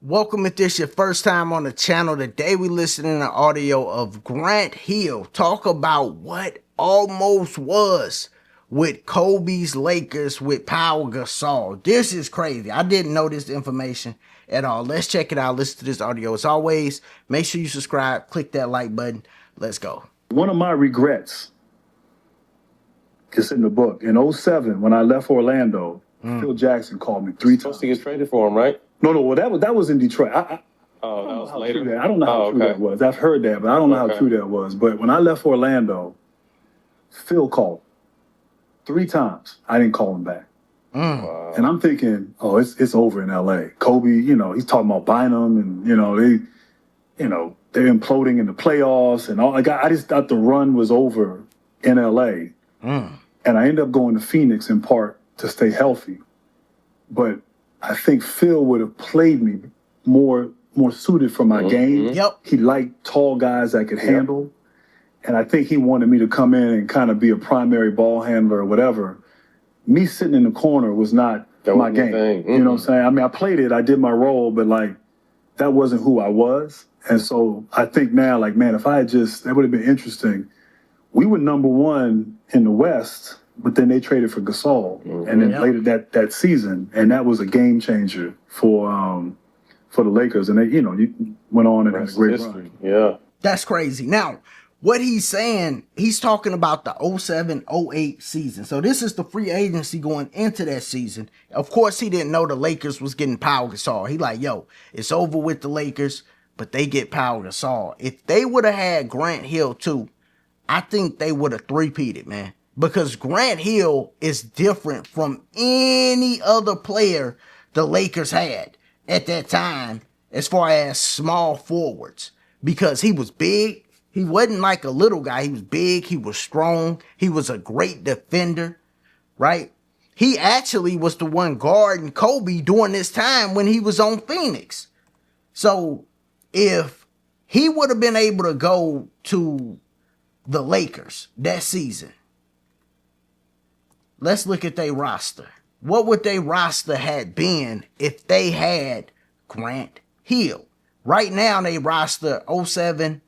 Welcome if this your first time on the channel. Today we listening to audio of Grant Hill talk about what almost was with Kobe's Lakers with Pau Gasol. This is crazy. I didn't know this information at all. Let's check it out. Listen to this audio. As always, make sure you subscribe. Click that like button. Let's go. One of my regrets is in the book. In '07, when I left Orlando, Phil Jackson called me three times. Supposed to get traded for him, right? No, well, that was in Detroit. That was later. I don't know how true that was. I've heard that, but I don't know how true that was. But when I left Orlando, Phil called three times. I didn't call him back. Wow. And I'm thinking, oh, it's over in LA. Kobe, he's talking about Bynum, and they're imploding in the playoffs and all. I just thought the run was over in LA. And I ended up going to Phoenix in part to stay healthy. But I think Phil would have played me more suited for my game. Yep. He liked tall guys that could handle. And I think he wanted me to come in and kind of be a primary ball handler or whatever. Me sitting in the corner was not my game. You know what I'm saying? I mean, I played it, I did my role, but that wasn't who I was. And so I think now, man, if I had that would have been interesting. We were number one in the West, but then they traded for Gasol, and then later that season, and that was a game changer for the Lakers, and they went on and had a great run. Yeah, that's crazy. Now, what he's saying, he's talking about the 07-08 season. So this is the free agency going into that season. Of course, he didn't know the Lakers was getting Pau Gasol. He like, yo, it's over with the Lakers, but they get Pau Gasol. If they would have had Grant Hill too, I think they would have three-peated, man. Because Grant Hill is different from any other player the Lakers had at that time as far as small forwards. Because he was big. He wasn't like a little guy. He was big. He was strong. He was a great defender, right? He actually was the one guarding Kobe during this time when he was on Phoenix. So if he would have been able to go to the Lakers that season, let's look at their roster. What would their roster had been if they had Grant Hill? Right now, they roster 07-08.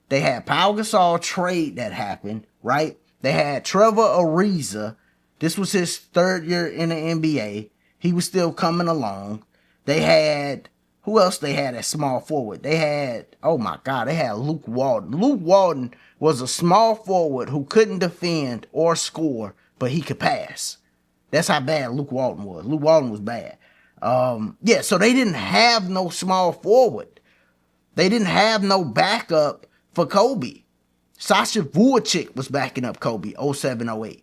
They had Pau Gasol trade that happened, right? They had Trevor Ariza. This was his third year in the NBA. He was still coming along. They had, who else they had at small forward? They had, oh my God, they had Luke Walton. Luke Walton was a small forward who couldn't defend or score, but he could pass. That's how bad Luke Walton was. Luke Walton was bad. So they didn't have no small forward. They didn't have no backup for Kobe. Sasha Vujacic was backing up Kobe 07-08.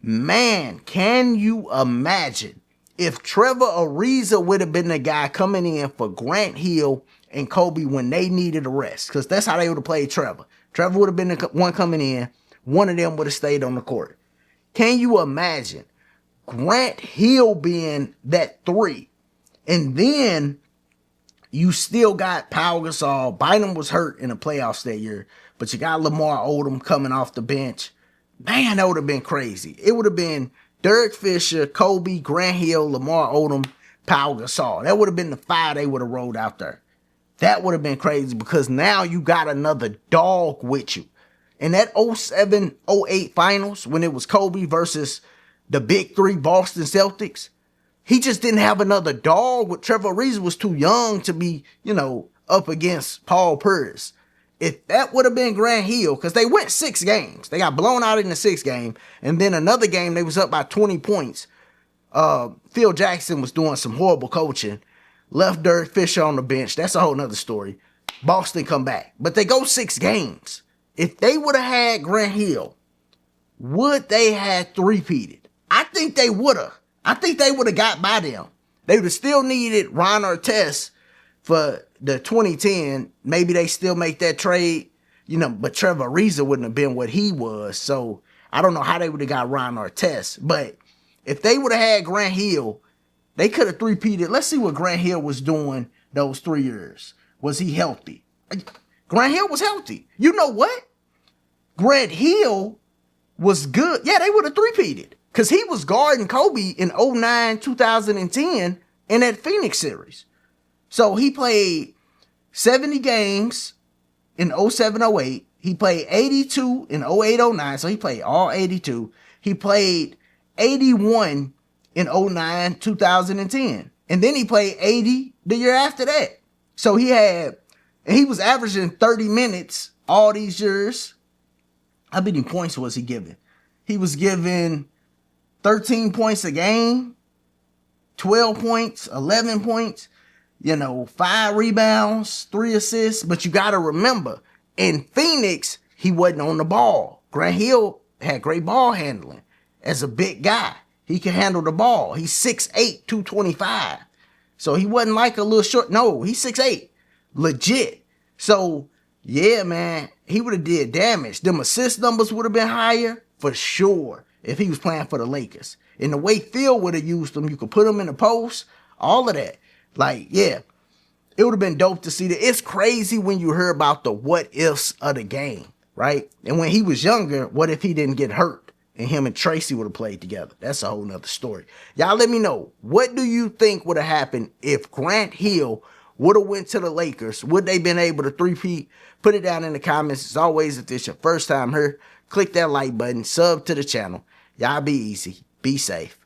Man, can you imagine if Trevor Ariza would have been the guy coming in for Grant Hill and Kobe when they needed a rest? Because that's how they would have played Trevor. Trevor would have been the one coming in. One of them would have stayed on the court. Can you imagine Grant Hill being that three? And then you still got Pau Gasol. Bynum was hurt in the playoffs that year. But you got Lamar Odom coming off the bench. Man, that would have been crazy. It would have been Derek Fisher, Kobe, Grant Hill, Lamar Odom, Pau Gasol. That would have been the five they would have rolled out there. That would have been crazy because now you got another dog with you. In that 07-08 finals, when it was Kobe versus the big three Boston Celtics, he just didn't have another dog. With Trevor Ariza was too young to be, up against Paul Pierce. If that would have been Grant Hill, because they went 6 games. They got blown out in the 6th game. And then another game, they was up by 20 points. Phil Jackson was doing some horrible coaching. Left Derek Fisher on the bench. That's a whole nother story. Boston come back. But they go 6 games. If they would have had Grant Hill, would they have three-peated? I think they would have. I think they would have got by them. They would have still needed Ron Artest for the 2010. Maybe they still make that trade, but Trevor Ariza wouldn't have been what he was. So I don't know how they would have got Ron Artest. But if they would have had Grant Hill, they could have three-peated. Let's see what Grant Hill was doing those 3 years. Was he healthy? Grant Hill was healthy. You know what? Grant Hill was good. Yeah, they would have three-peated. Because he was guarding Kobe in 09, 2010 in that Phoenix series. So he played 70 games in 07-08. He played 82 in 08-09. So he played all 82. He played 81 in 09-2010. And then he played 80 the year after that. So and he was averaging 30 minutes all these years. How many points was he giving? He was giving 13 points a game, 12 points, 11 points, 5 rebounds, 3 assists. But you got to remember, in Phoenix, he wasn't on the ball. Grant Hill had great ball handling. As a big guy, he can handle the ball. He's 6'8", 225. So he wasn't like a little short. No, he's 6'8", legit. So, yeah, man, he would have did damage. Them assist numbers would have been higher for sure if he was playing for the Lakers. And the way Phil would have used them, you could put them in the post, all of that. Like, yeah, it would have been dope to see that. It's crazy when you hear about the what ifs of the game, right? And when he was younger, what if he didn't get hurt and him and Tracy would have played together? That's a whole nother story. Y'all let me know, what do you think would have happened if Grant Hill would have went to the Lakers? Would they been able to three-peat? Put it down in the comments. As always, if it's your first time here, click that like button, sub to the channel. Y'all be easy. Be safe.